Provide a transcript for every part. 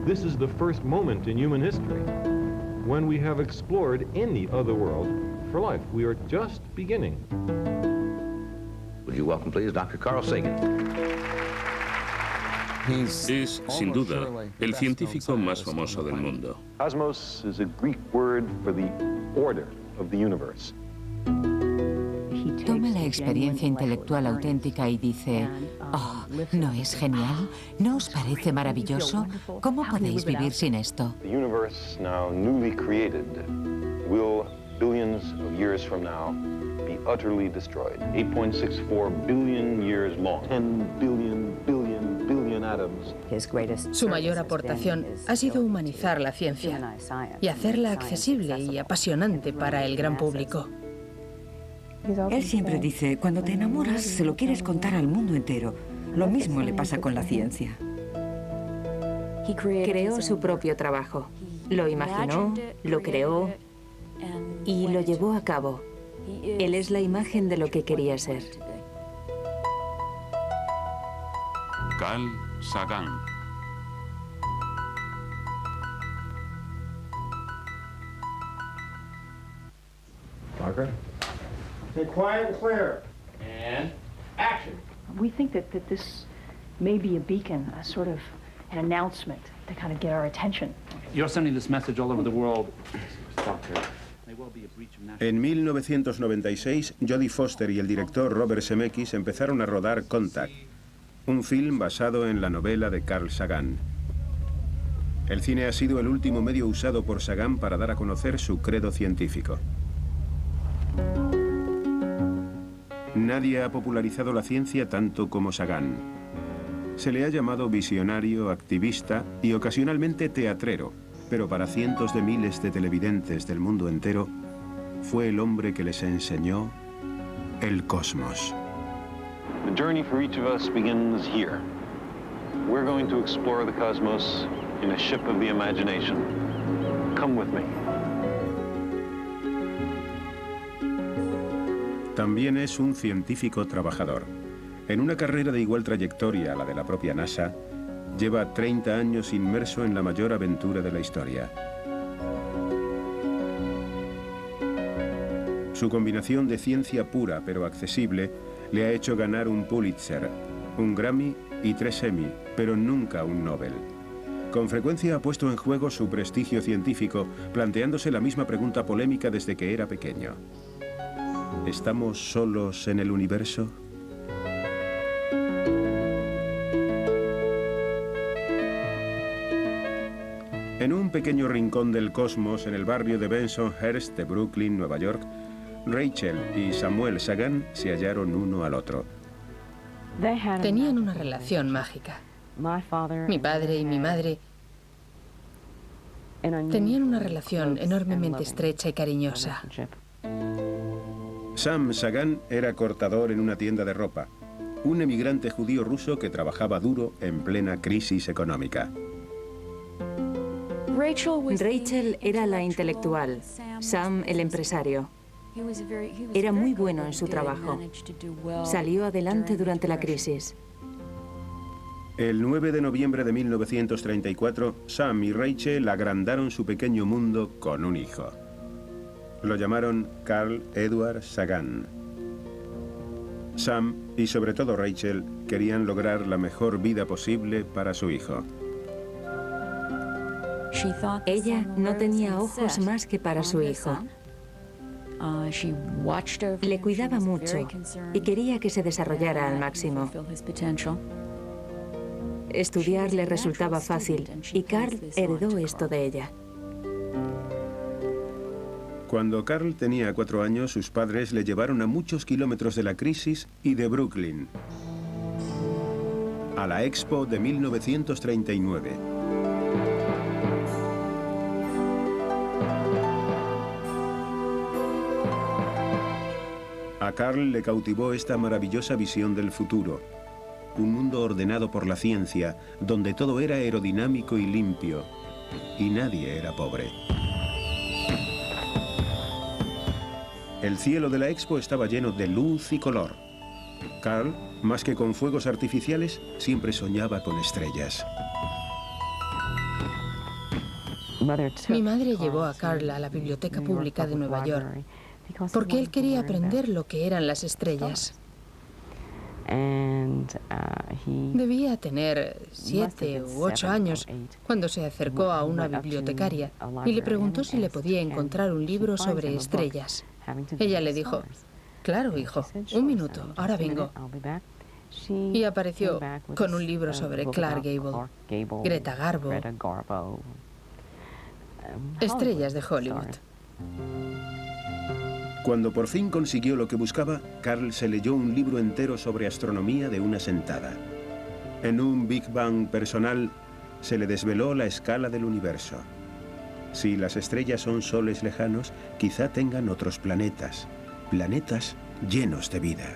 This is the first moment in human history when we have explored any other world for life. We are just beginning. Would you welcome, please, Dr. Carl Sagan? Es, sin duda, el científico más famoso del mundo. Cosmos is a Greek word for the order of the universe. Toma la experiencia intelectual auténtica y dice, oh, ¿no es genial? ¿No os parece maravilloso? ¿Cómo podéis vivir sin esto? The universe, now newly created, will, billions of years from now, be utterly destroyed. 8.64 billion years long. 10 billion atoms. Su mayor aportación ha sido humanizar la ciencia y hacerla accesible y apasionante para el gran público. Él siempre dice, cuando te enamoras, se lo quieres contar al mundo entero. Lo mismo le pasa con la ciencia. Creó su propio trabajo. Lo imaginó, lo creó y lo llevó a cabo. Él es la imagen de lo que quería ser. Carl Sagan. Parker? Stay quiet and clear. And action. We think that this may be a beacon, a sort of an announcement to kind of get our attention. You're sending this message all over the world. En 1996, Jodie Foster y el director Robert Zemeckis empezaron a rodar Contact, un film basado en la novela de Carl Sagan. El cine ha sido el último medio usado por Sagan para dar a conocer su credo científico. Nadie ha popularizado la ciencia tanto como Sagan. Se le ha llamado visionario, activista y ocasionalmente teatrero, pero para cientos de miles de televidentes del mundo entero, fue el hombre que les enseñó el cosmos. The journey for each of us begins here. We're going to explore the cosmos in a ship of the imagination. Come with me. También es un científico trabajador. En una carrera de igual trayectoria a la de la propia NASA, lleva 30 años inmerso en la mayor aventura de la historia. Su combinación de ciencia pura pero accesible le ha hecho ganar un Pulitzer, un Grammy y 3 Emmy, pero nunca un Nobel. Con frecuencia ha puesto en juego su prestigio científico, planteándose la misma pregunta polémica desde que era pequeño. ¿Estamos solos en el universo? En un pequeño rincón del cosmos, en el barrio de Bensonhurst de Brooklyn, Nueva York, Rachel y Samuel Sagan se hallaron uno al otro. Tenían una relación mágica. Mi padre y mi madre tenían una relación enormemente estrecha y cariñosa. Sam Sagan era cortador en una tienda de ropa, un emigrante judío ruso que trabajaba duro en plena crisis económica. Rachel era la intelectual, Sam el empresario. Era muy bueno en su trabajo. Salió adelante durante la crisis. El 9 de noviembre de 1934, Sam y Rachel agrandaron su pequeño mundo con un hijo. Lo llamaron Carl Edward Sagan. Sam, y sobre todo Rachel, querían lograr la mejor vida posible para su hijo. Ella no tenía ojos más que para su hijo. Le cuidaba mucho y quería que se desarrollara al máximo. Estudiar le resultaba fácil y Carl heredó esto de ella. Cuando Carl tenía 4 años, sus padres le llevaron a muchos kilómetros de la crisis y de Brooklyn, a la Expo de 1939. A Carl le cautivó esta maravillosa visión del futuro, un mundo ordenado por la ciencia, donde todo era aerodinámico y limpio, y nadie era pobre. El cielo de la Expo estaba lleno de luz y color. Carl, más que con fuegos artificiales, siempre soñaba con estrellas. Mi madre llevó a Carl a la Biblioteca Pública de Nueva York porque él quería aprender lo que eran las estrellas. Debía tener 7 u 8 años cuando se acercó a una bibliotecaria y le preguntó si le podía encontrar un libro sobre estrellas. Ella le dijo, claro, hijo, un minuto, ahora vengo. Y apareció con un libro sobre Clark Gable, Greta Garbo, estrellas de Hollywood. Cuando por fin consiguió lo que buscaba, Carl se leyó un libro entero sobre astronomía de una sentada. En un Big Bang personal, se le desveló la escala del universo. Si las estrellas son soles lejanos, quizá tengan otros planetas, planetas llenos de vida.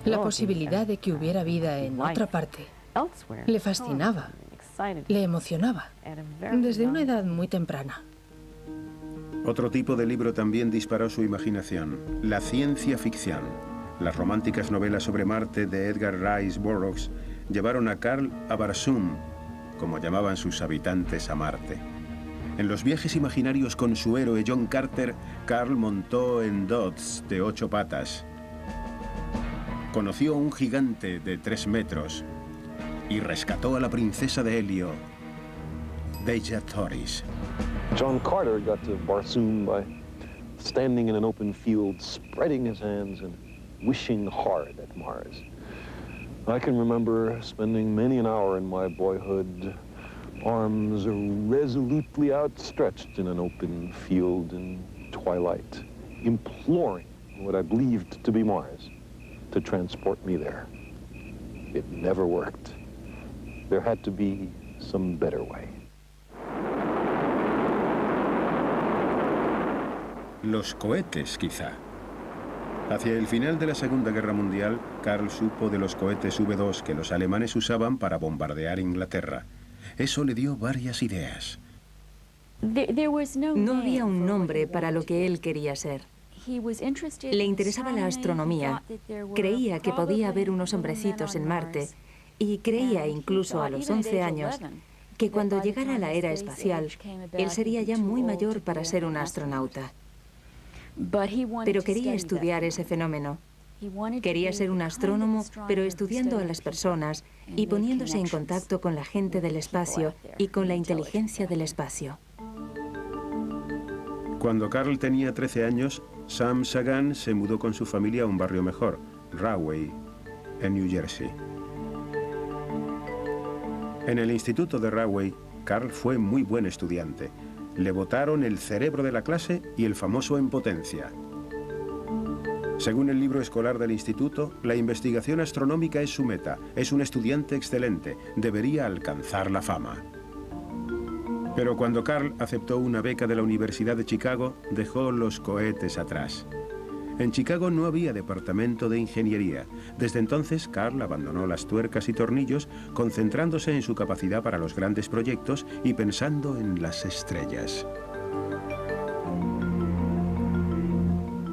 La posibilidad de que hubiera vida en otra parte le fascinaba, le emocionaba, desde una edad muy temprana. Otro tipo de libro también disparó su imaginación, la ciencia ficción. Las románticas novelas sobre Marte de Edgar Rice Burroughs llevaron a Carl a Barsum, como llamaban sus habitantes a Marte. En los viajes imaginarios con su héroe John Carter, Carl montó en Dodds de 8 patas. Conoció a un gigante de 3 metros y rescató a la princesa de Helio, Dejah Thoris. John Carter got to Barsoom by standing in an open field, spreading his hands and wishing hard at Mars. I can remember spending many an hour in my boyhood, arms resolutely outstretched in an open field in twilight, imploring what I believed to be Mars to transport me there. It never worked. There had to be some better way. Los cohetes, quizá. Hacia el final de la Segunda Guerra Mundial, Carl supo de los cohetes V2 que los alemanes usaban para bombardear Inglaterra. Eso le dio varias ideas. No había un nombre para lo que él quería ser. Le interesaba la astronomía, creía que podía haber unos hombrecitos en Marte y creía incluso a los 11 años que cuando llegara la era espacial, él sería ya muy mayor para ser un astronauta. Pero quería estudiar ese fenómeno. Quería ser un astrónomo, pero estudiando a las personas y poniéndose en contacto con la gente del espacio y con la inteligencia del espacio. Cuando Carl tenía 13 años, Sam Sagan se mudó con su familia a un barrio mejor, Rahway, en New Jersey. En el instituto de Rahway, Carl fue muy buen estudiante. Le votaron el cerebro de la clase y el famoso en potencia. Según el libro escolar del instituto, la investigación astronómica es su meta. Es un estudiante excelente. Debería alcanzar la fama. Pero cuando Carl aceptó una beca de la Universidad de Chicago, dejó los cohetes atrás. En Chicago no había departamento de ingeniería. Desde entonces, Carl abandonó las tuercas y tornillos, concentrándose en su capacidad para los grandes proyectos y pensando en las estrellas.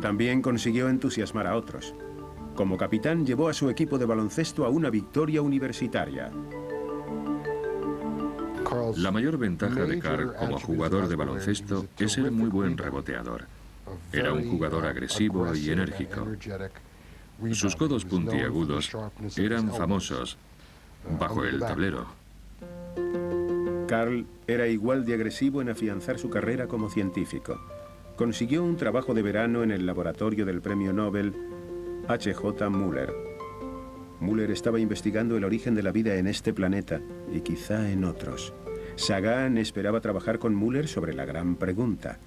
También consiguió entusiasmar a otros. Como capitán, llevó a su equipo de baloncesto a una victoria universitaria. La mayor ventaja de Carl como jugador de baloncesto es ser muy buen reboteador. Era un jugador agresivo y enérgico. Sus codos puntiagudos eran famosos bajo el tablero. Carl era igual de agresivo en afianzar su carrera como científico. Consiguió un trabajo de verano en el laboratorio del premio Nobel H.J. Müller. Müller estaba investigando el origen de la vida en este planeta y quizá en otros. Sagan esperaba trabajar con Müller sobre la gran pregunta.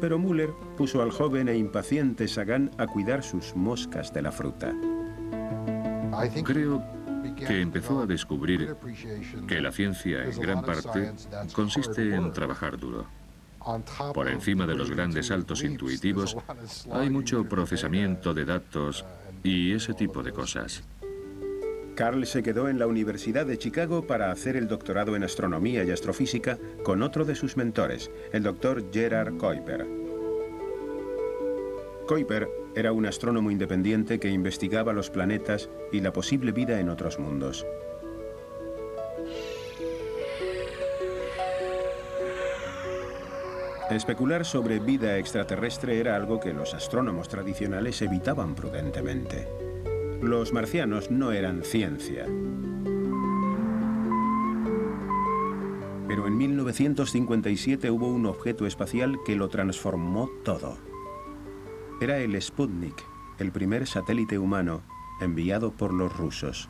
Pero Müller puso al joven e impaciente Sagan a cuidar sus moscas de la fruta. Creo que empezó a descubrir que la ciencia, en gran parte, consiste en trabajar duro. Por encima de los grandes saltos intuitivos, hay mucho procesamiento de datos y ese tipo de cosas. Carl se quedó en la Universidad de Chicago para hacer el doctorado en astronomía y astrofísica con otro de sus mentores, el doctor Gerard Kuiper. Kuiper era un astrónomo independiente que investigaba los planetas y la posible vida en otros mundos. Especular sobre vida extraterrestre era algo que los astrónomos tradicionales evitaban prudentemente. Los marcianos no eran ciencia. Pero en 1957 hubo un objeto espacial que lo transformó todo. Era el Sputnik, el primer satélite humano enviado por los rusos.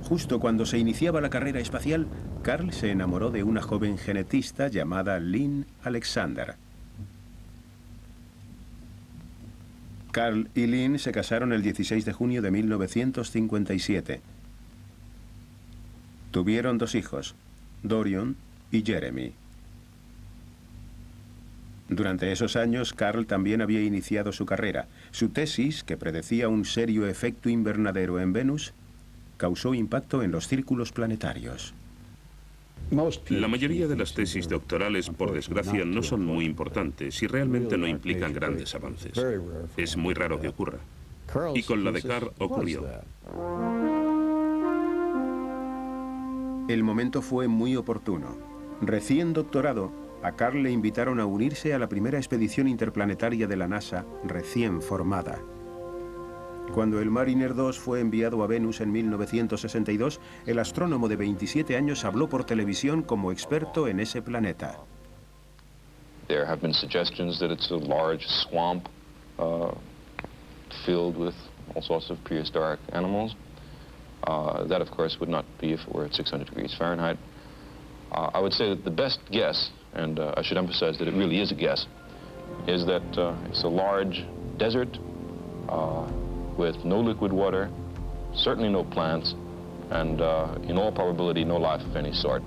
Justo cuando se iniciaba la carrera espacial, Carl se enamoró de una joven genetista llamada Lynn Alexander. Carl y Lynn se casaron el 16 de junio de 1957. Tuvieron 2 hijos, Dorian y Jeremy. Durante esos años, Carl también había iniciado su carrera. Su tesis, que predecía un serio efecto invernadero en Venus, causó impacto en los círculos planetarios. La mayoría de las tesis doctorales, por desgracia, no son muy importantes y realmente no implican grandes avances. Es muy raro que ocurra. Y con la de Carl ocurrió. El momento fue muy oportuno. Recién doctorado, a Carl le invitaron a unirse a la primera expedición interplanetaria de la NASA, recién formada. Cuando el Mariner 2 fue enviado a Venus en 1962, el astrónomo de 27 años habló por televisión como experto en ese planeta. There have been suggestions that it's a large swamp filled with all sorts of prehistoric animals. That, of course, would not be if it were at 600 degrees Fahrenheit. I would say that the best guess, and I should emphasize that it really is a guess, is that it's a large desert with no liquid water, certainly no plants, and in all probability no life of any sort.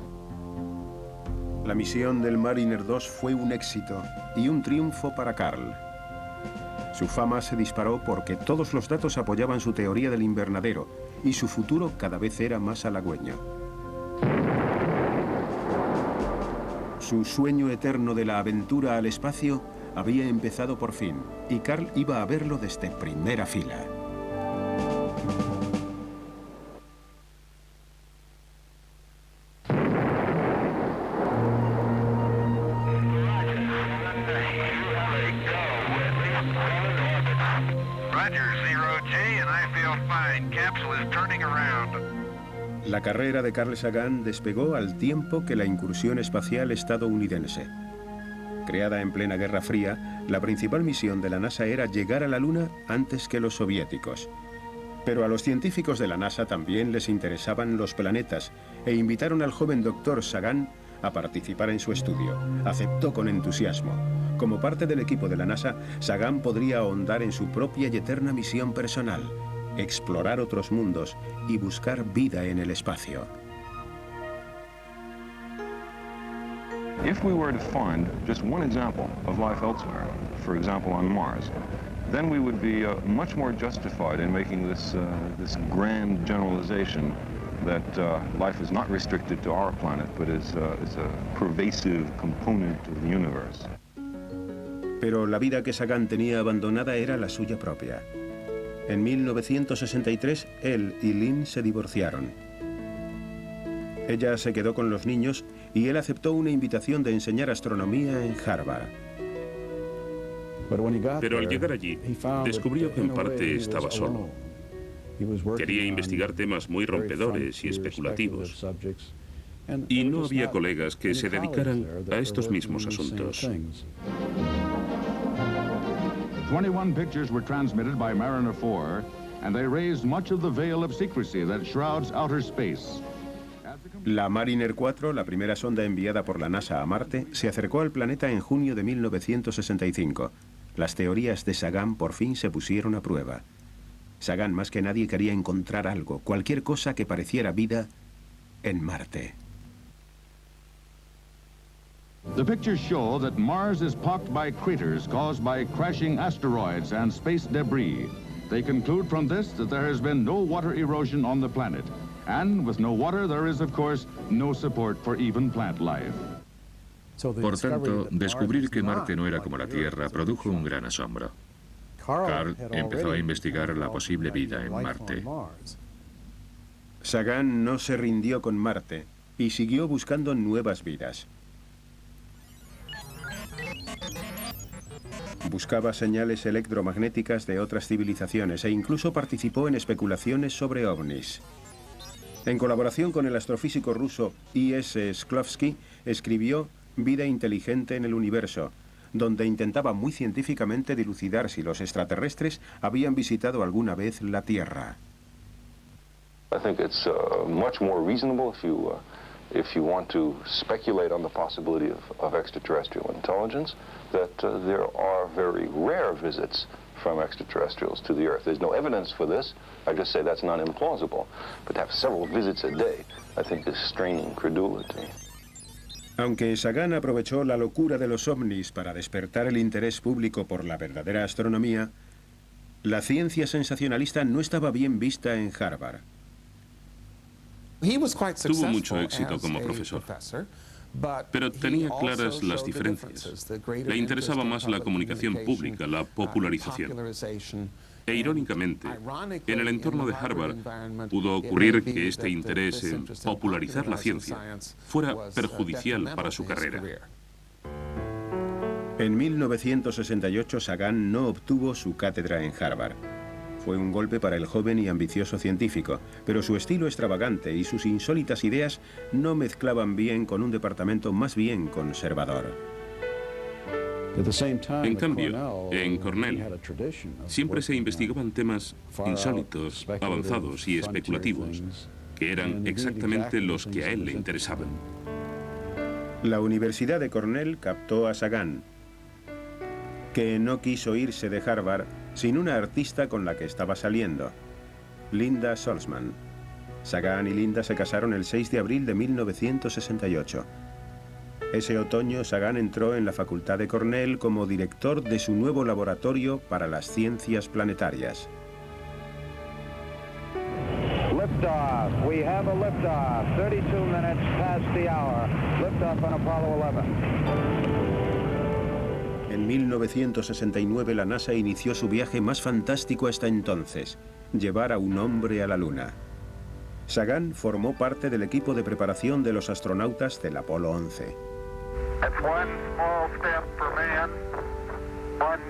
La misión del Mariner 2 fue un éxito y un triunfo para Carl. Su fama se disparó porque todos los datos apoyaban su teoría del invernadero y su futuro cada vez era más halagüeño. Su sueño eterno de la aventura al espacio había empezado por fin y Carl iba a verlo desde primera fila. La carrera de Carl Sagan despegó al tiempo que la incursión espacial estadounidense. Creada en plena Guerra Fría, la principal misión de la NASA era llegar a la Luna antes que los soviéticos. Pero a los científicos de la NASA también les interesaban los planetas e invitaron al joven doctor Sagan a participar en su estudio. Aceptó con entusiasmo. Como parte del equipo de la NASA, Sagan podría ahondar en su propia y eterna misión personal: explorar otros mundos y buscar vida en el espacio. If we were to find just one example of life elsewhere, for example on Mars, then we would be much more justified in making this grand generalization that life is not restricted to our planet, but is a pervasive component of the universe. Pero la vida que Sagan tenía abandonada era la suya propia. En 1963, él y Lynn se divorciaron. Ella se quedó con los niños y él aceptó una invitación de enseñar astronomía en Harvard. Pero al llegar allí, descubrió que en parte estaba solo. Quería investigar temas muy rompedores y especulativos. Y no había colegas que se dedicaran a estos mismos asuntos. 21 pictures were transmitted by Mariner 4, and they raised much of the veil of secrecy that shrouds outer space. La Mariner 4, la primera sonda enviada por la NASA a Marte, se acercó al planeta en junio de 1965. Las teorías de Sagan por fin se pusieron a prueba. Sagan más que nadie quería encontrar algo, cualquier cosa que pareciera vida, en Marte. The pictures show that Mars is pocked by craters caused by crashing asteroids and space debris. They conclude from this that there has been no water erosion on the planet. And with no water, there is, of course, no support for even plant life. Por tanto, descubrir que Marte no era como la Tierra produjo un gran asombro. Carl empezó a investigar la posible vida en Marte. Sagan no se rindió con Marte y siguió buscando nuevas vidas. Buscaba señales electromagnéticas de otras civilizaciones e incluso participó en especulaciones sobre ovnis. En colaboración con el astrofísico ruso I.S. Shklovsky, escribió Vida inteligente en el universo, donde intentaba muy científicamente dilucidar si los extraterrestres habían visitado alguna vez la Tierra. I think it's much more reasonable if you want to speculate on the possibility of extraterrestrial intelligence, that there are very rare visits from extraterrestrials to the Earth. There's no evidence for this. I just say that's not implausible. But to have several visits a day, I think is straining credulity. Aunque Sagan aprovechó la locura de los ovnis para despertar el interés público por la verdadera astronomía, la ciencia sensacionalista no estaba bien vista en Harvard. Tuvo mucho éxito como profesor, pero tenía claras las diferencias. Le interesaba más la comunicación pública, la popularización. E irónicamente, en el entorno de Harvard pudo ocurrir que este interés en popularizar la ciencia fuera perjudicial para su carrera. En 1968, Sagan no obtuvo su cátedra en Harvard. Fue un golpe para el joven y ambicioso científico, pero su estilo extravagante y sus insólitas ideas no mezclaban bien con un departamento más bien conservador. En cambio, en Cornell siempre se investigaban temas insólitos, avanzados y especulativos, que eran exactamente los que a él le interesaban. La Universidad de Cornell captó a Sagan, que no quiso irse de Harvard sin una artista con la que estaba saliendo, Linda Salzman. Sagan y Linda se casaron el 6 de abril de 1968. Ese otoño, Sagan entró en la Facultad de Cornell como director de su nuevo laboratorio para las ciencias planetarias. Liftoff. We have a liftoff. 32 minutes past the hour. Liftoff on Apollo 11. En 1969 la NASA inició su viaje más fantástico hasta entonces, llevar a un hombre a la Luna. Sagan formó parte del equipo de preparación de los astronautas del Apolo 11. That's one small step for man, one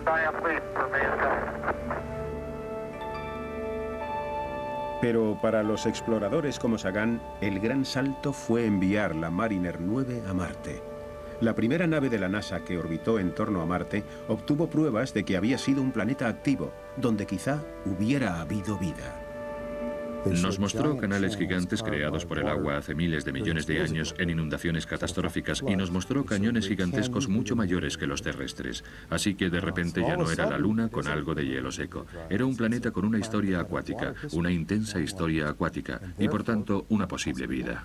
giant leap for mankind. Pero para los exploradores como Sagan, el gran salto fue enviar la Mariner 9 a Marte. La primera nave de la NASA que orbitó en torno a Marte obtuvo pruebas de que había sido un planeta activo, donde quizá hubiera habido vida. Nos mostró canales gigantes creados por el agua hace miles de millones de años en inundaciones catastróficas y nos mostró cañones gigantescos mucho mayores que los terrestres. Así que de repente ya no era la Luna con algo de hielo seco. Era un planeta con una historia acuática, una intensa historia acuática y por tanto una posible vida.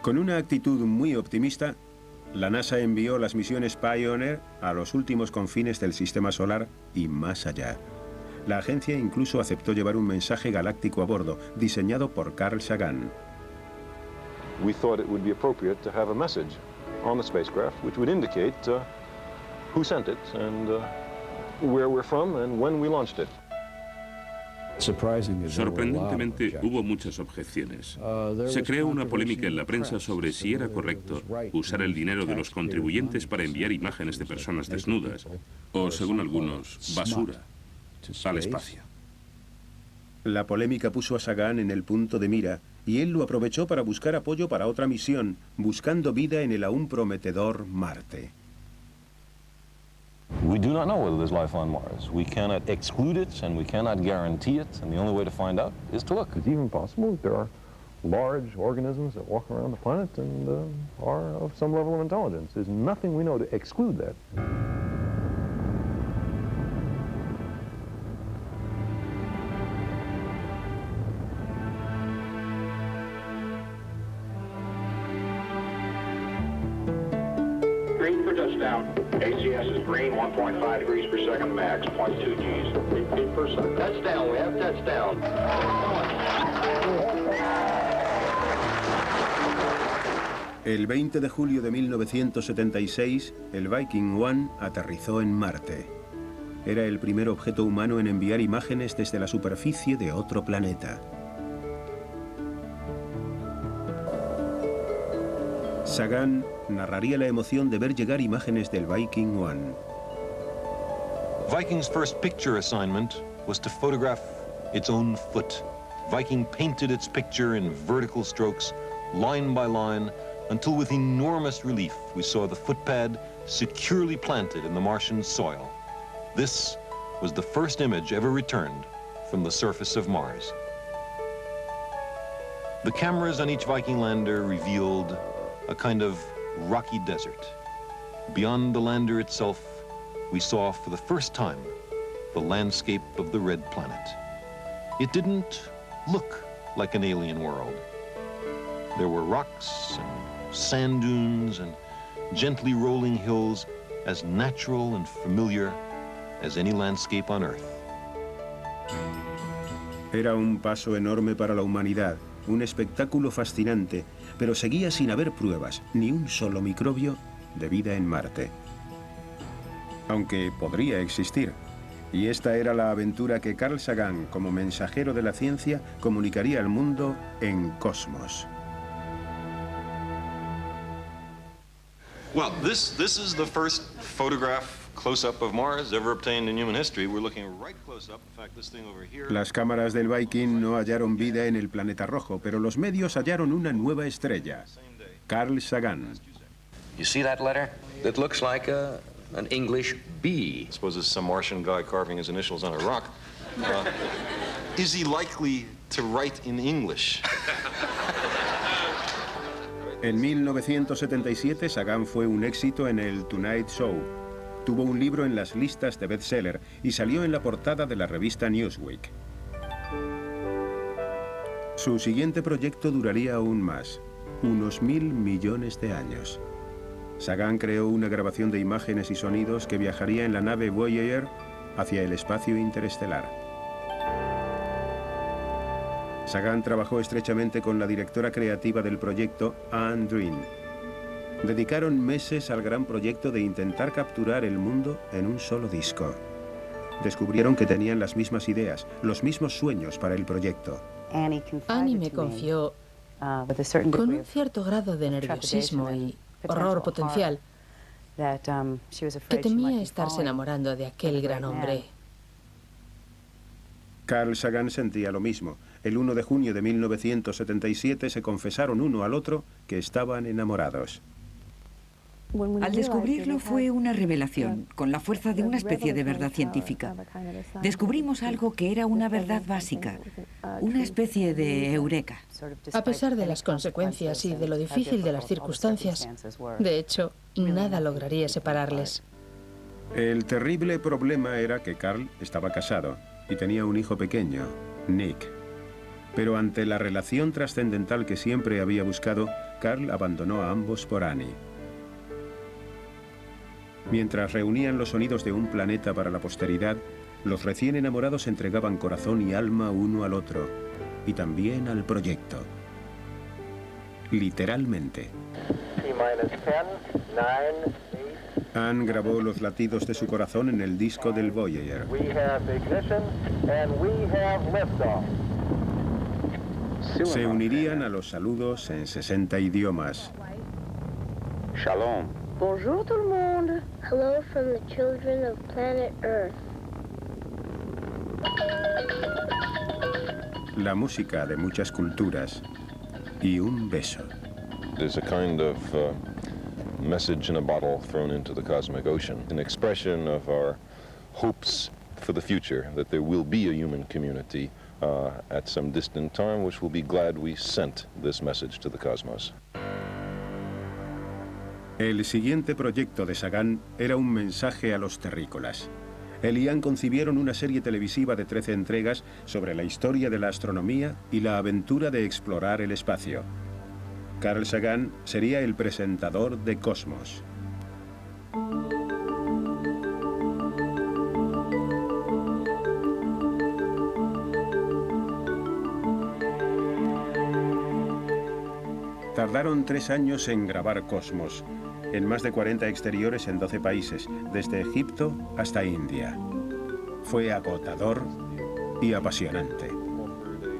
Con una actitud muy optimista, la NASA envió las misiones Pioneer a los últimos confines del sistema solar y más allá. La agencia incluso aceptó llevar un mensaje galáctico a bordo, diseñado por Carl Sagan. We thought it would be appropriate to have a message on the spacecraft which would indicate who sent it and where we're from and when we launched it. Sorprendentemente, hubo muchas objeciones. Se creó una polémica en la prensa sobre si era correcto usar el dinero de los contribuyentes para enviar imágenes de personas desnudas, o, según algunos, basura, al espacio. La polémica puso a Sagan en el punto de mira, y él lo aprovechó para buscar apoyo para otra misión, buscando vida en el aún prometedor Marte. We do not know whether there's life on Mars. We cannot exclude it and we cannot guarantee it, and the only way to find out is to look. It's even possible that there are large organisms that walk around the planet and are of some level of intelligence. There's nothing we know to exclude that. Green for touchdown. ACS is green, 1.5 degrees per second max, 0.2 Gs. Repeat per second. Touchdown, we have touchdown. El 20 de julio de 1976, el Viking 1 aterrizó en Marte. Era el primer objeto humano en enviar imágenes desde la superficie de otro planeta. Sagan narraría la emoción de ver llegar imágenes del Viking 1. Viking's first picture assignment was to photograph its own foot. Viking painted its picture in vertical strokes, line by line, until with enormous relief we saw the footpad securely planted in the Martian soil. This was the first image ever returned from the surface of Mars. The cameras on each Viking lander revealed a kind of rocky desert. Beyond the lander itself, we saw for the first time the landscape of the red planet. It didn't look like an alien world. There were rocks and sand dunes and gently rolling hills as natural and familiar as any landscape on Earth. Era un paso enorme para la humanidad, un espectáculo fascinante, pero seguía sin haber pruebas, ni un solo microbio de vida en Marte. Aunque podría existir. Y esta era la aventura que Carl Sagan, como mensajero de la ciencia, comunicaría al mundo en Cosmos. Well, this is the first photograph close-up of Mars ever obtained in human history. We're looking right close up. In fact, this thing over here. Las cámaras del Viking no hallaron vida en el planeta rojo, pero los medios hallaron una nueva estrella. Carl Sagan. You see that letter? It looks like an English B. I suppose it's some Martian guy carving his initials on a rock. Is he likely to write in English? En 1977, Sagan fue un éxito en el Tonight Show. Tuvo un libro en las listas de bestseller y salió en la portada de la revista Newsweek. Su siguiente proyecto duraría aún más, unos 1.000 millones de años. Sagan creó una grabación de imágenes y sonidos que viajaría en la nave Voyager hacia el espacio interestelar. Sagan trabajó estrechamente con la directora creativa del proyecto, Anne Dwyer. Dedicaron meses al gran proyecto de intentar capturar el mundo en un solo disco. Descubrieron que tenían las mismas ideas, los mismos sueños para el proyecto. Annie me confió con un cierto grado de nerviosismo y horror potencial que temía estarse enamorando de aquel gran hombre. Carl Sagan sentía lo mismo. El 1 de junio de 1977 se confesaron uno al otro que estaban enamorados. Al descubrirlo fue una revelación, con la fuerza de una especie de verdad científica. Descubrimos algo que era una verdad básica, una especie de eureka. A pesar de las consecuencias y de lo difícil de las circunstancias, de hecho, nada lograría separarles. El terrible problema era que Carl estaba casado y tenía un hijo pequeño, Nick. Pero ante la relación trascendental que siempre había buscado, Carl abandonó a ambos por Annie. Mientras reunían los sonidos de un planeta para la posteridad, los recién enamorados entregaban corazón y alma uno al otro, y también al proyecto. Literalmente. Anne grabó los latidos de su corazón en el disco del Voyager. Se unirían a los saludos en 60 idiomas. Shalom. Bonjour tout le monde. Hello from the children of planet Earth. La música de muchas culturas y un beso. There's a kind of message in a bottle thrown into the cosmic ocean, an expression of our hopes for the future, that there will be a human community at some distant time, which will be glad we sent this message to the cosmos. El siguiente proyecto de Sagan era un mensaje a los terrícolas. Él y Anne concibieron una serie televisiva de 13 entregas sobre la historia de la astronomía y la aventura de explorar el espacio. Carl Sagan sería el presentador de Cosmos. Tardaron 3 años en grabar Cosmos, en más de 40 exteriores en 12 países, desde Egipto hasta India. Fue agotador y apasionante.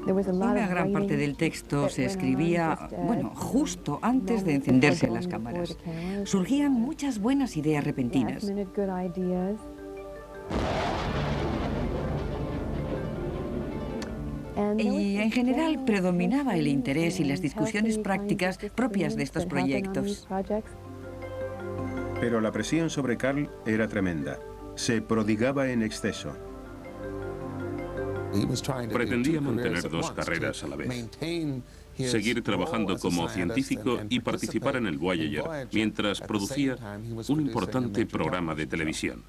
Una gran parte del texto se escribía, bueno, justo antes de encenderse las cámaras. Surgían muchas buenas ideas repentinas. Y en general predominaba el interés y las discusiones prácticas propias de estos proyectos. Pero la presión sobre Carl era tremenda. Se prodigaba en exceso. Pretendía mantener dos carreras a la vez. Seguir trabajando como científico y participar en el Voyager, mientras producía un importante programa de televisión.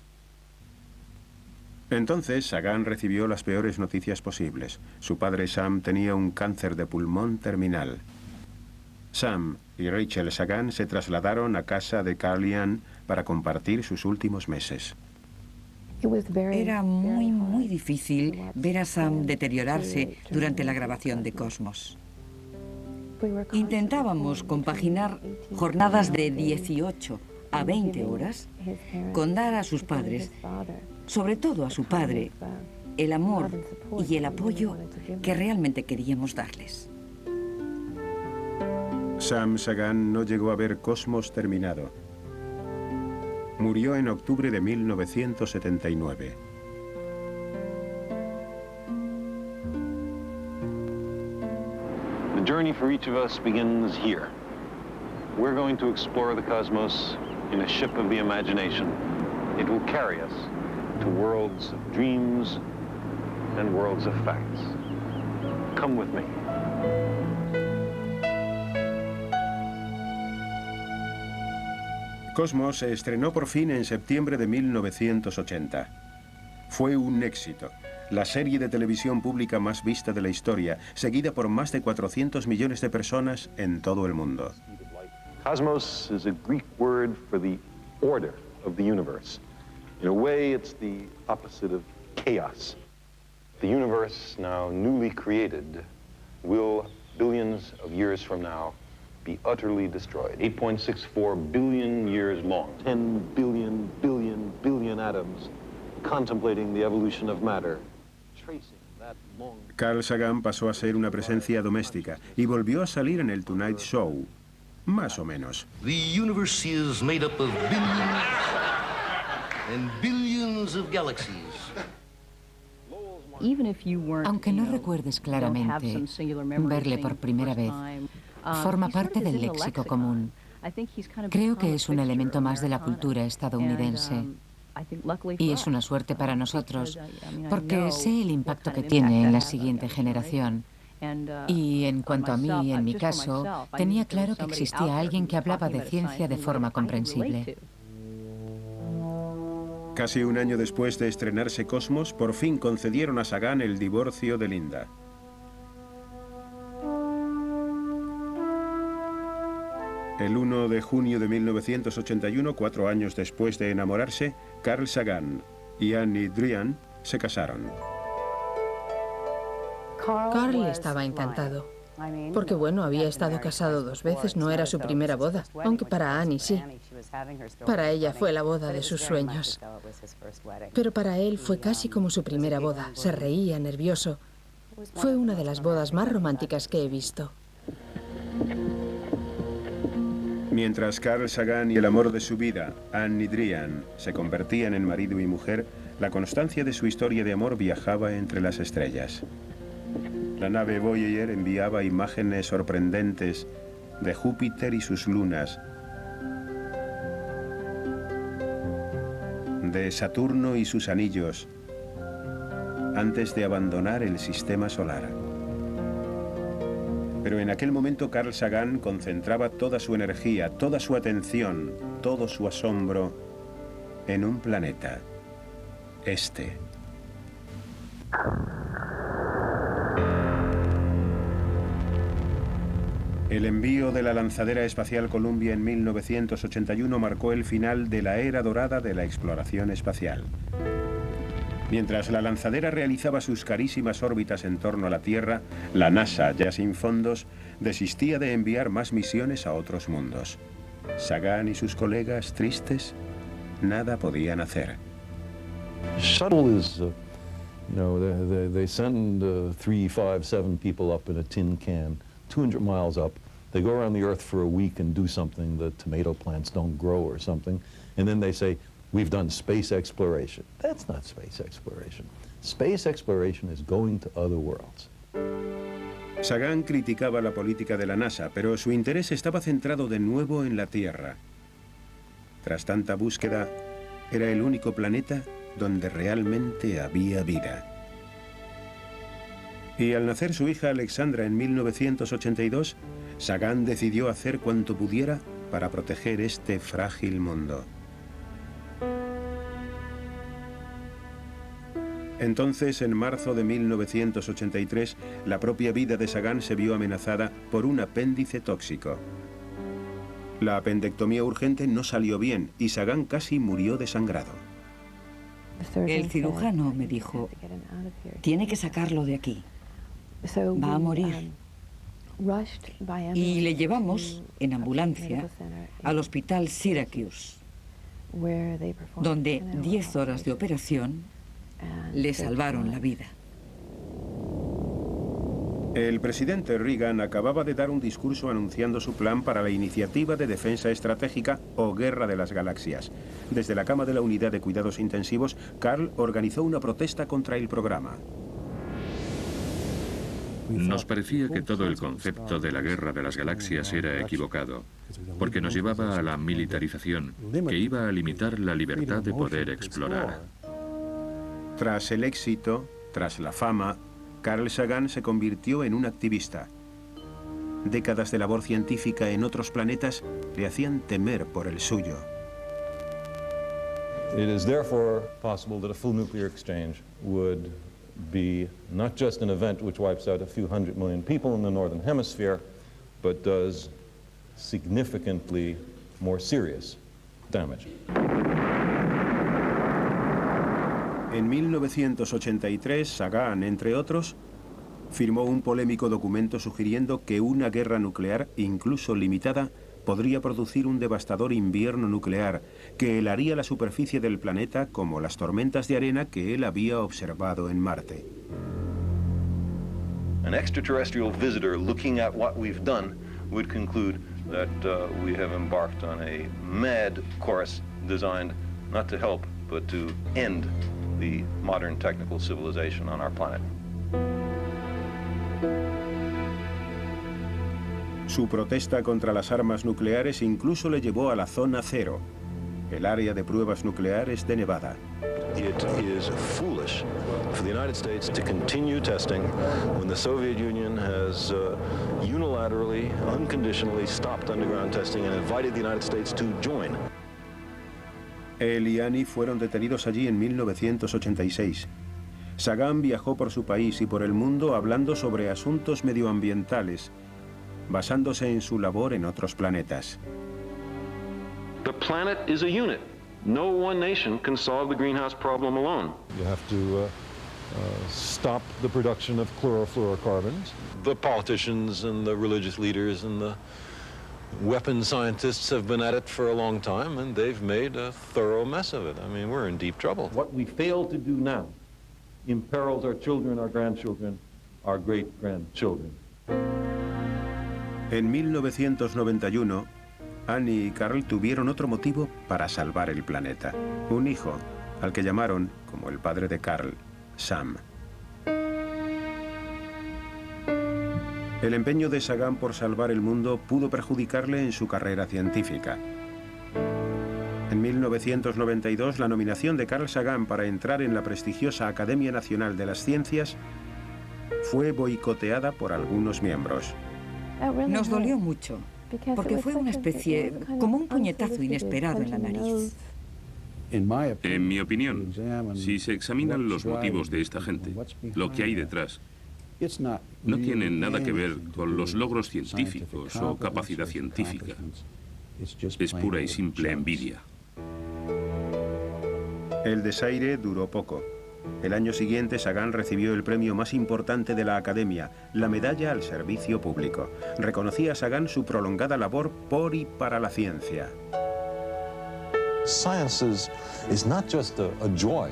Entonces, Sagan recibió las peores noticias posibles. Su padre Sam tenía un cáncer de pulmón terminal. Sam y Rachel Sagan se trasladaron a casa de Carl y Ann para compartir sus últimos meses. Era muy difícil ver a Sam deteriorarse durante la grabación de Cosmos. Intentábamos compaginar jornadas de 18 a 20 horas con dar a sus padres, sobre todo a su padre, el amor y el apoyo que realmente queríamos darles. Sam Sagan no llegó a ver Cosmos terminado. Murió en octubre de 1979. The journey for each of us begins here. We're going to explore the cosmos in a ship of the imagination. It will carry us to worlds of dreams and worlds of facts. Come with me. Cosmos se estrenó por fin en septiembre de 1980. Fue un éxito. La serie de televisión pública más vista de la historia, seguida por más de 400 millones de personas en todo el mundo. Cosmos is a Greek word for the order of the universe. In a way, it's the opposite of chaos. The universe, now newly created, will, billions of years from now, be utterly destroyed. 8.64 billion years long. 10 billion atoms contemplating the evolution of matter. Carl Sagan pasó a ser una presencia doméstica y volvió a salir en el Tonight Show, más o menos. The universe is made up of billions and billions of galaxies. Aunque no recuerdes claramente verle por primera vez, forma parte del léxico común. Creo que es un elemento más de la cultura estadounidense. Y es una suerte para nosotros, porque sé el impacto que tiene en la siguiente generación. Y en cuanto a mí, en mi caso, tenía claro que existía alguien que hablaba de ciencia de forma comprensible. Casi un año después de estrenarse Cosmos, por fin concedieron a Sagan el divorcio de Linda. El 1 de junio de 1981, 4 años después de enamorarse, Carl Sagan y Annie Druyan se casaron. Carl estaba encantado. Porque bueno, había estado casado 2 veces, no era su primera boda, aunque para Annie sí. Para ella fue la boda de sus sueños. Pero para él fue casi como su primera boda, se reía, nervioso. Fue una de las bodas más románticas que he visto. Mientras Carl Sagan y el amor de su vida, Annie Druyan, se convertían en marido y mujer, la constancia de su historia de amor viajaba entre las estrellas. La nave Voyager enviaba imágenes sorprendentes de Júpiter y sus lunas, de Saturno y sus anillos, antes de abandonar el sistema solar. Pero en aquel momento Carl Sagan concentraba toda su energía, toda su atención, todo su asombro en un planeta, este. El envío de la lanzadera espacial Columbia en 1981 marcó el final de la era dorada de la exploración espacial. Mientras la lanzadera realizaba sus carísimas órbitas en torno a la Tierra, la NASA, ya sin fondos, desistía de enviar más misiones a otros mundos. Sagan y sus colegas, tristes, nada podían hacer. Shuttle is They send 3, 5, 7 people up in a tin can, 200 miles up. They go around the Earth for a week and do something the tomato plants don't grow or something, and then they say, we've done space exploration. That's not space exploration. Space exploration is going to other worlds. Sagan criticaba la política de la NASA, pero su interés estaba centrado de nuevo en la Tierra. Tras tanta búsqueda, era el único planeta donde realmente había vida. Y al nacer su hija Alexandra en 1982, Sagan decidió hacer cuanto pudiera para proteger este frágil mundo. Entonces, en marzo de 1983, la propia vida de Sagan se vio amenazada por un apéndice tóxico. La apendectomía urgente no salió bien y Sagan casi murió desangrado. El cirujano me dijo, tiene que sacarlo de aquí, va a morir. Y le llevamos en ambulancia al hospital Syracuse, donde 10 horas de operación le salvaron la vida. El presidente Reagan acababa de dar un discurso anunciando su plan para la Iniciativa de Defensa Estratégica o Guerra de las Galaxias. Desde la cama de la Unidad de Cuidados Intensivos, Carl organizó una protesta contra el programa. Nos parecía que todo el concepto de la Guerra de las Galaxias era equivocado, porque nos llevaba a la militarización, que iba a limitar la libertad de poder explorar. Tras el éxito, tras la fama, Carl Sagan se convirtió en un activista. Décadas de labor científica en otros planetas le hacían temer por el suyo. It is therefore possible that a full nuclear exchange would be not just an event which wipes out a few 100 million people in the Northern Hemisphere, but does significantly more serious damage. En 1983, Sagan, entre otros, firmó un polémico documento sugiriendo que una guerra nuclear, incluso limitada, podría producir un devastador invierno nuclear que helaría la superficie del planeta como las tormentas de arena que él había observado en Marte. An extraterrestrial visitor looking at what we've done would conclude that we have embarked on a mad course designed not to help but to end the modern technical civilization on our planet. Su protesta contra las armas nucleares incluso le llevó a la Zona Cero, el área de pruebas nucleares de Nevada. It is foolish for the United States to continue testing when the Soviet Union has unilaterally, unconditionally stopped underground testing and invited the United States to join. Él y Annie fueron detenidos allí en 1986. Sagan viajó por su país y por el mundo hablando sobre asuntos medioambientales, basándose en su labor en otros planetas. The planet is a unit. No one nation can solve the greenhouse problem alone. You have to stop the production of chlorofluorocarbons. The politicians and the religious leaders and the weapons scientists have been at it for a long time, and they've made a thorough mess of it. I mean, we're in deep trouble. What we fail to do now imperils our children, our grandchildren, our great-grandchildren. En 1991, Annie y Carl tuvieron otro motivo para salvar el planeta. Un hijo, al que llamaron, como el padre de Carl, Sam. El empeño de Sagan por salvar el mundo pudo perjudicarle en su carrera científica. En 1992, la nominación de Carl Sagan para entrar en la prestigiosa Academia Nacional de las Ciencias fue boicoteada por algunos miembros. Nos dolió mucho, porque fue una especie, como un puñetazo inesperado en la nariz. En mi opinión, si se examinan los motivos de esta gente, lo que hay detrás, no tienen nada que ver con los logros científicos o capacidad científica. Es pura y simple envidia. El desaire duró poco. El año siguiente, Sagan recibió el premio más importante de la Academia, la Medalla al Servicio Público. Reconocía a Sagan su prolongada labor por y para la ciencia. Science is not just a joy.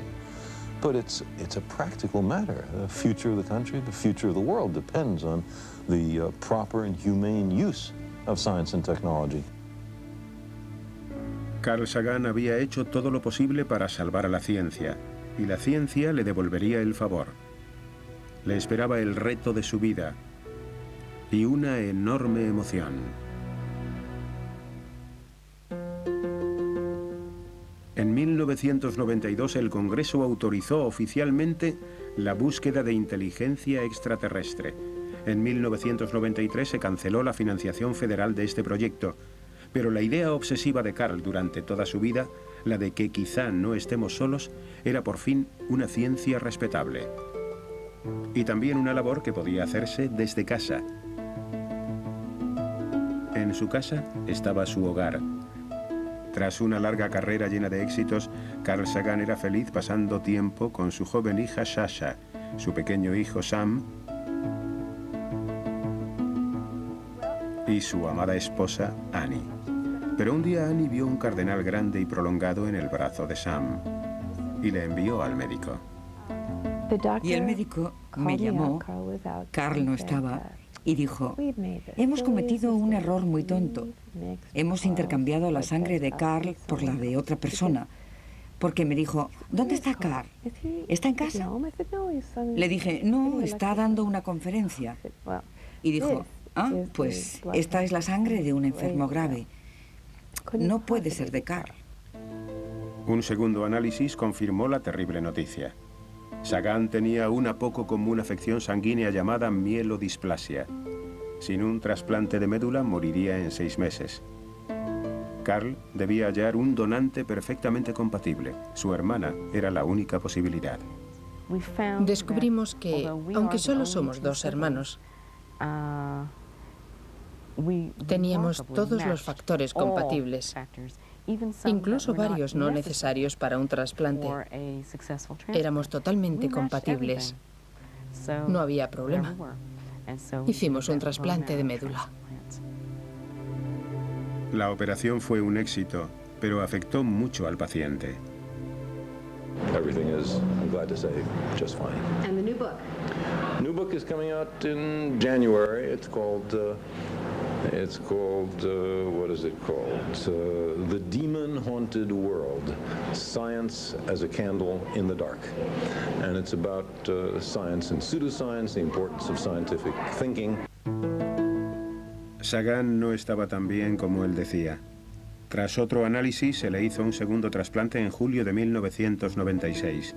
but it's a practical matter. The future of the country, the future of the world depends on the proper and humane use of science and technology. Carl Sagan había hecho todo lo posible para salvar a la ciencia, y la ciencia le devolvería el favor. Le esperaba el reto de su vida y una enorme emoción. En 1992 el Congreso autorizó oficialmente la búsqueda de inteligencia extraterrestre. En 1993 se canceló la financiación federal de este proyecto, pero la idea obsesiva de Carl durante toda su vida, la de que quizá no estemos solos, era por fin una ciencia respetable. Y también una labor que podía hacerse desde casa. En su casa estaba su hogar. Tras una larga carrera llena de éxitos, Carl Sagan era feliz pasando tiempo con su joven hija Sasha, su pequeño hijo Sam y su amada esposa Annie. Pero un día Annie vio un cardenal grande y prolongado en el brazo de Sam y le envió al médico. Y el médico me llamó, Carl no estaba, y dijo, hemos cometido un error muy tonto. Hemos intercambiado la sangre de Carl por la de otra persona. Porque me dijo, ¿dónde está Carl? ¿Está en casa? Le dije, no, está dando una conferencia. Y dijo, pues esta es la sangre de un enfermo grave. No puede ser de Carl. Un segundo análisis confirmó la terrible noticia. Sagan tenía una poco común afección sanguínea llamada mielodisplasia. Sin un trasplante de médula moriría en 6 meses. Carl debía hallar un donante perfectamente compatible. Su hermana era la única posibilidad. Descubrimos que, aunque solo somos 2 hermanos, teníamos todos los factores compatibles, incluso varios no necesarios para un trasplante. Éramos totalmente compatibles. No había problema. Hicimos un trasplante de médula. La operación fue un éxito, pero afectó mucho al paciente. Everything is, I'm glad to say, just fine. And the new book? New book is coming out in January. It's called what is it called? The Demon-Haunted World, Science as a Candle in the Dark. And it's about science and pseudoscience, the importance of scientific thinking. Sagan no estaba tan bien como él decía. Tras otro análisis, se le hizo un segundo trasplante en julio de 1996.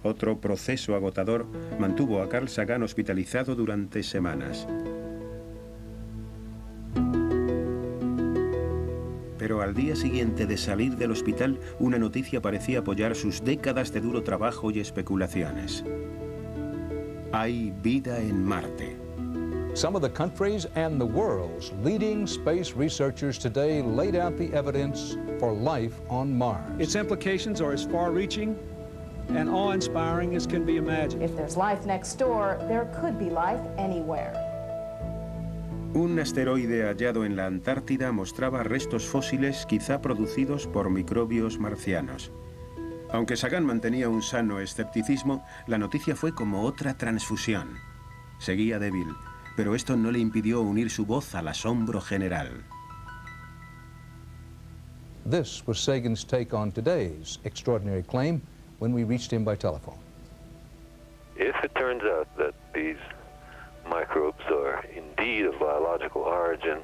Otro proceso agotador mantuvo a Carl Sagan hospitalizado durante semanas. Pero al día siguiente de salir del hospital, una noticia parecía apoyar sus décadas de duro trabajo y especulaciones. Hay vida en Marte. Some of the countries and the world's leading space researchers today laid out the evidence for life on Mars. Its implications are as far-reaching and awe-inspiring as can be imagined. If there's life next door, there could be life anywhere. Un asteroide hallado en la Antártida mostraba restos fósiles quizá producidos por microbios marcianos. Aunque Sagan mantenía un sano escepticismo, la noticia fue como otra transfusión. Seguía débil, pero esto no le impidió unir su voz al asombro general. This was Sagan's take on today's extraordinary claim when we reached him by telephone. If it turns out that these microbes are indeed of biological origin,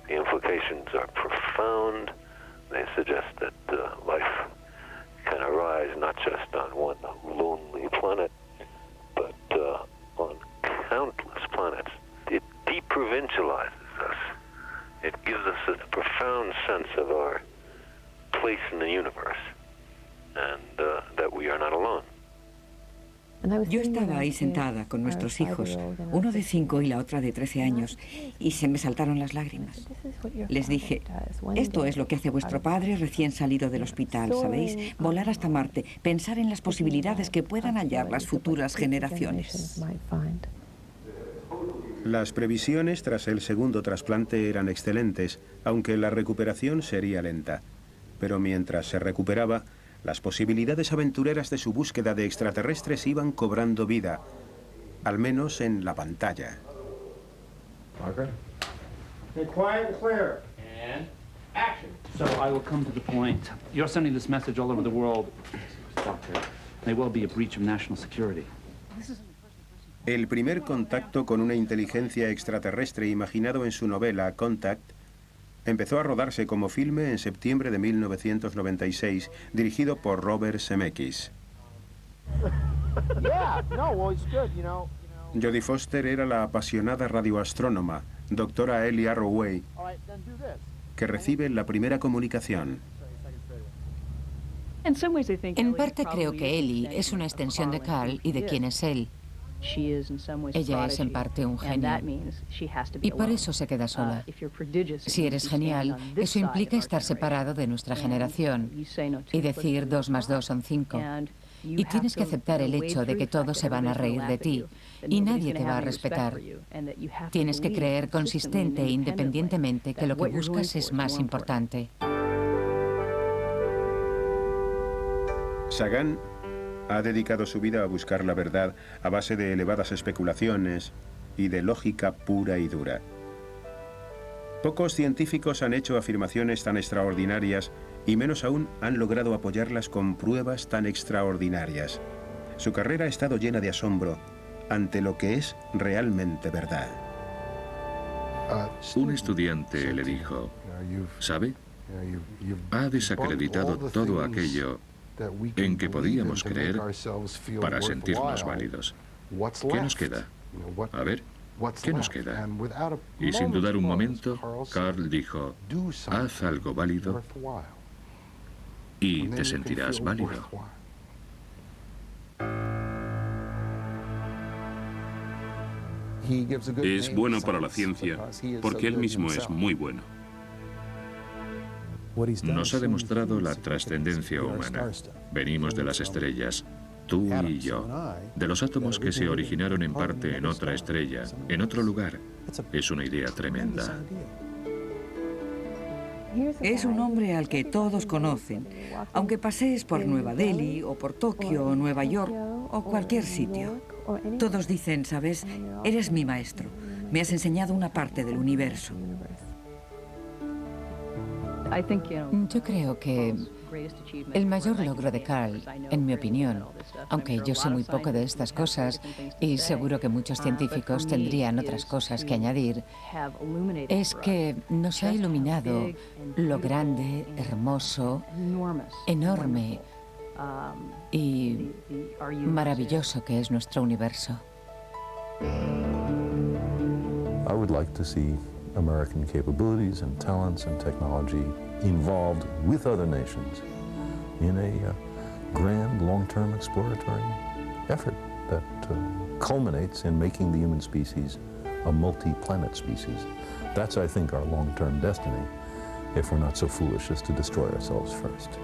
the implications are profound. They suggest that life can arise not just on one lonely planet, but on countless planets. It deprovincializes us. It gives us a profound sense of our place in the universe, and that we are not alone. Yo estaba ahí sentada con nuestros hijos, uno de 5 y la otra de 13 años, y se me saltaron las lágrimas. Les dije, esto es lo que hace vuestro padre recién salido del hospital, ¿sabéis? Volar hasta Marte, pensar en las posibilidades que puedan hallar las futuras generaciones. Las previsiones tras el segundo trasplante eran excelentes, aunque la recuperación sería lenta. Pero mientras se recuperaba, las posibilidades aventureras de su búsqueda de extraterrestres iban cobrando vida, al menos en la pantalla. Marker. Okay, quiet and clear. And action. So I will come to the point. You're sending this message all over the world. Doctor, there will be a breach of national security. El primer contacto con una inteligencia extraterrestre imaginado en su novela Contact empezó a rodarse como filme en septiembre de 1996, dirigido por Robert Zemeckis. Jodie Foster era la apasionada radioastrónoma, doctora Ellie Arroway, que recibe la primera comunicación. En parte creo que Ellie es una extensión de Carl y de quién es él. Ella es en parte un genio y por eso se queda sola. Si eres genial, eso implica estar separado de nuestra generación y decir 2 más 2 son 5. Y tienes que aceptar el hecho de que todos se van a reír de ti y nadie te va a respetar. Tienes que creer consistente e independientemente que lo que buscas es más importante. Sagan ha dedicado su vida a buscar la verdad a base de elevadas especulaciones y de lógica pura y dura. Pocos científicos han hecho afirmaciones tan extraordinarias y menos aún han logrado apoyarlas con pruebas tan extraordinarias. Su carrera ha estado llena de asombro ante lo que es realmente verdad. Un estudiante le dijo, ¿sabe? Ha desacreditado todo aquello en que podíamos creer para sentirnos válidos. ¿Qué nos queda? A ver, ¿qué nos queda? Y sin dudar un momento, Carl dijo, haz algo válido y te sentirás válido. Es bueno para la ciencia porque él mismo es muy bueno. Nos ha demostrado la trascendencia humana. Venimos de las estrellas, tú y yo, de los átomos que se originaron en parte en otra estrella, en otro lugar. Es una idea tremenda. Es un hombre al que todos conocen, aunque pasees por Nueva Delhi o por Tokio o Nueva York o cualquier sitio. Todos dicen, ¿sabes? Eres mi maestro. Me has enseñado una parte del universo. Yo creo que el mayor logro de Carl, en mi opinión, aunque yo sé muy poco de estas cosas y seguro que muchos científicos tendrían otras cosas que añadir, es que nos ha iluminado lo grande, hermoso, enorme y maravilloso que es nuestro universo. I would like to see American capabilities and talents and technology involved with other nations in a grand, long-term exploratory effort that culminates in making the human species a multi-planet species. That's, I think, our long-term destiny, if we're not so foolish as to destroy ourselves first.